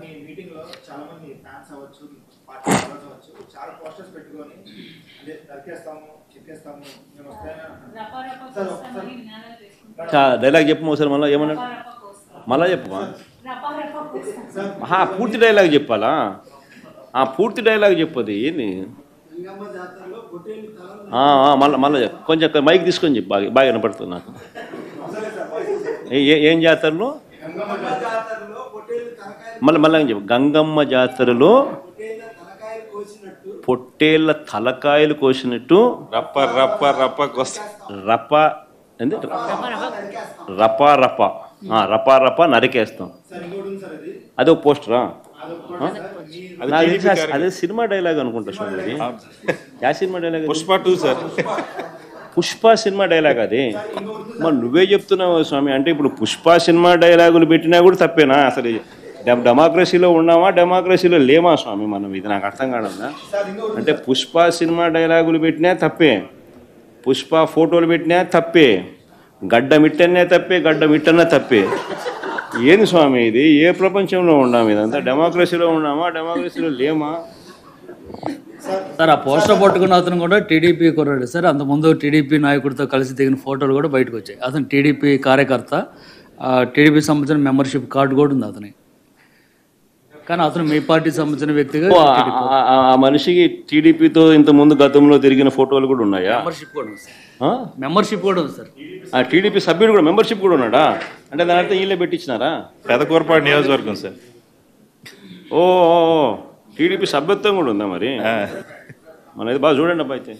మీ meeting లో చాలా మంది ఫ్యాన్స్ అవ్వచ్చు, పార్టీ మెంబర్స్ అవ్వచ్చు, చాలా పోస్టర్స్ పెట్టుకొని అంటే దర్కేస్తాము, చెక్కేస్తాము, మేము డైలాగ్ చెప్పు ఒకసారి మళ్ళీ ఏమన్నా మళ్ళా చెప్పు పూర్తి డైలాగ్ చెప్పాలా? పూర్తి డైలాగ్ చెప్పదు ఏంది? మళ్ళీ చెప్పు, కొంచెం మైక్ తీసుకొని చెప్పు, బాగా బాగా వినపడుతుంది నాకు. ఏం జాతరలో? మళ్ళీ చెప్పు. గంగమ్మ జాతరలో పొట్టేళ్ళ తలకాయలు కోసినట్టు రప్ప రప్ప రప్ప రప్ప ఏంది రపా రప రపా రప నరికేస్తాం. అదే పోస్టరా? అదే సినిమా డైలాగ్ అనుకుంటా స్వామి. యా cinema dialogue? Pushpa 2 sir. Pushpa cinema dialogue అది. మరి నువ్వే చెప్తున్నావు స్వామి. అంటే ఇప్పుడు పుష్ప సినిమా డైలాగులు పెట్టినా కూడా తప్పేనా? అసలు డెమోక్రసీలో ఉన్నామా, డెమోక్రసీలో లేమా స్వామి మనం? ఇది నాకు అర్థం కావడంలా. అంటే పుష్ప సినిమా డైలాగులు పెట్టినా తప్పే, పుష్ప ఫోటోలు పెట్టినా తప్పే, గడ్డ మిట్టనే తప్పే, గడ్డ మిట్టన్నా తప్పే. ఏంది స్వామి ఇది? ఏ ప్రపంచంలో ఉన్నాము? ఇదంతా డెమోక్రసీలో ఉన్నామా, డెమోక్రసీలో లేమా? సార్ ఆ పోస్టర్ పట్టుకున్న అతను కూడా టీడీపీ కుర్రాడు సార్. అంతకుముందు టీడీపీ నాయకుడితో కలిసి దిగిన ఫోటోలు కూడా బయటకు వచ్చాయి. అతను టీడీపీ కార్యకర్త, టీడీపీ సంబంధించిన మెంబర్షిప్ కార్డు కూడా ఉంది అతని. కానీ అతను మీ పార్టీకి సంబంధించిన వ్యక్తిగా ఆ మనిషికి టీడీపీతో ఇంతకుముందు గతంలో తిరిగిన ఫోటోలు కూడా ఉన్నాయా? మెంబర్షిప్ కూడా ఉంది సార్. మెంబర్షిప్ కూడా ఉంది సార్. ఆ టీడీపీ సభ్యుడు కూడా మెంబర్షిప్ కూడా ఉన్నాడా? అంటే దాని అర్థం వీళ్ళే పెట్టించినారా? పెదకూరపాడు నియోజకవర్గం సార్. ఓ టీడీపీ సభ్యత్వం కూడా ఉందా మరి? మనది బాగా చూడండి అబ్బా. అయితే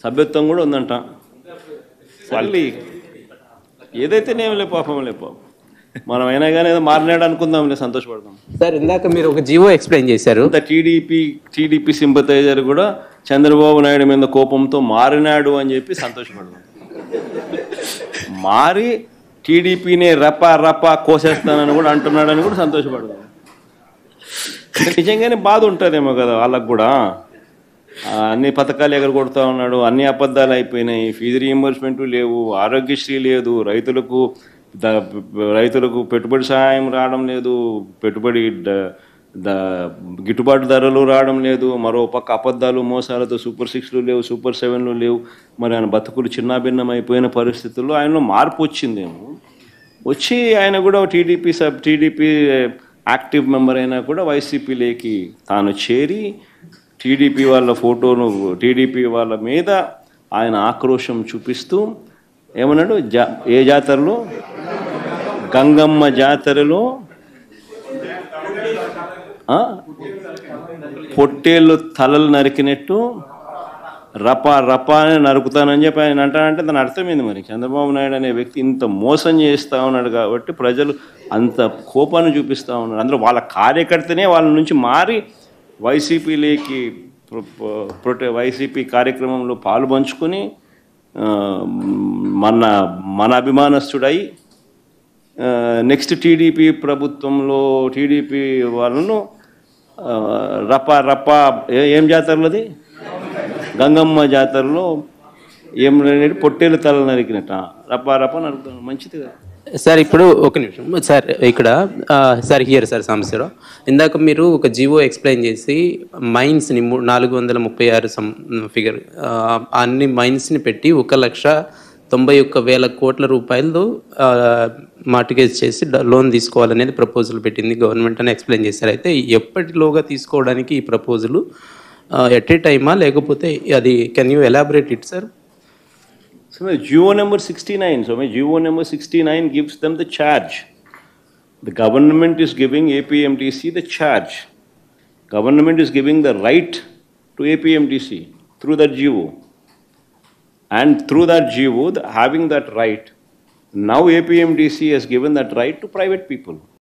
సభ్యత్వం కూడా ఉందంట. మళ్ళీ ఏదైతే నేమలే పాపం లేపో, మనం అయినా కానీ ఏదో మారినాడు అనుకుందాంలే, సంతోషపడదాం. సార్ ఇందాక మీరు ఒక జీవో ఎక్స్ప్లెయిన్ చేశారు. టీడీపీ సింపథైజర్ కూడా చంద్రబాబు నాయుడు మీద కోపంతో మారినాడు అని చెప్పి సంతోషపడదాం. మారి టీడీపీని రపా రపా కోసేస్తానని కూడా అంటున్నాడని కూడా సంతోషపడదాం. నిజంగానే బాధ ఉంటుందేమో కదా వాళ్ళకు కూడా. అన్ని పథకాలు ఎగరగొడతా ఉన్నాడు, అన్ని అబద్ధాలు అయిపోయినాయి, ఫీజు రీయింబర్స్మెంట్ లేవు, ఆరోగ్యశ్రీ లేదు, రైతులకు పెట్టుబడి సహాయం రావడం లేదు, పెట్టుబడి గిట్టుబాటు ధరలు రావడం లేదు, మరో పక్క అబద్ధాలు మోసాలతో సూపర్ 6లు లేవు, సూపర్ 7లు లేవు. మరి ఆయన బతుకులు చిన్నాభిన్నం అయిపోయిన పరిస్థితుల్లో ఆయనలో మార్పు వచ్చిందేమో. వచ్చి ఆయన కూడా టీడీపీ యాక్టివ్ మెంబర్ అయినా కూడా వైసీపీలోకి తాను చేరి టీడీపీ వాళ్ళ ఫోటోను, టీడీపీ వాళ్ళ మీద ఆయన ఆక్రోశం చూపిస్తూ ఏమన్నాడు? ఏ జాతరలో? గంగమ్మ జాతరలో పొట్టేళ్ళు తలలు నరికినట్టు రపా రపా అని నరుకుతానని చెప్పి ఆయన అంటానంటే దాని అర్థమైంది. మరి చంద్రబాబు నాయుడు అనే వ్యక్తి ఇంత మోసం చేస్తూ ఉన్నాడు కాబట్టి ప్రజలు అంత కోపాన్ని చూపిస్తూ ఉన్నారు. అందులో వాళ్ళ కార్యకర్తనే వాళ్ళ నుంచి మారి వైసీపీలోకి వైసీపీ కార్యక్రమంలో పాలు పంచుకొని మన అభిమానస్తుడై నెక్స్ట్ టీడీపీ ప్రభుత్వంలో టీడీపీ వాళ్ళను రపా రపా ఏం జాతరలోది? గంగమ్మ జాతరలో ఏం పొట్టేలు తల నరికినట్ట రపా రపా నరుకుతాను. మంచిది కదా సార్. ఇప్పుడు ఒక నిమిషం సార్, ఇక్కడ సార్ హియర్ సార్ సమస్యలో ఇందాక మీరు ఒక జీవో ఎక్స్ప్లెయిన్ చేసి మైన్స్ని 436 ఫిగర్ అన్ని మైన్స్ని పెట్టి 1,91,000 కోట్ల రూపాయలు మార్టిగేజ్ చేసి లోన్ తీసుకోవాలనేది ప్రపోజల్ పెట్టింది గవర్నమెంట్ అని ఎక్స్ప్లెయిన్ చేశారు. అయితే ఎప్పటిలోగా తీసుకోవడానికి ఈ ప్రపోజల్? ఎట్ ఏ టైమా లేకపోతే అది can you elaborate it sir? So GO number 69. So GO number 69 gives them the charge. The government is giving APMTC the charge. Government is giving the right to APMTC through that GO. And through that GO, having that right, now APMTC has given that right to private people.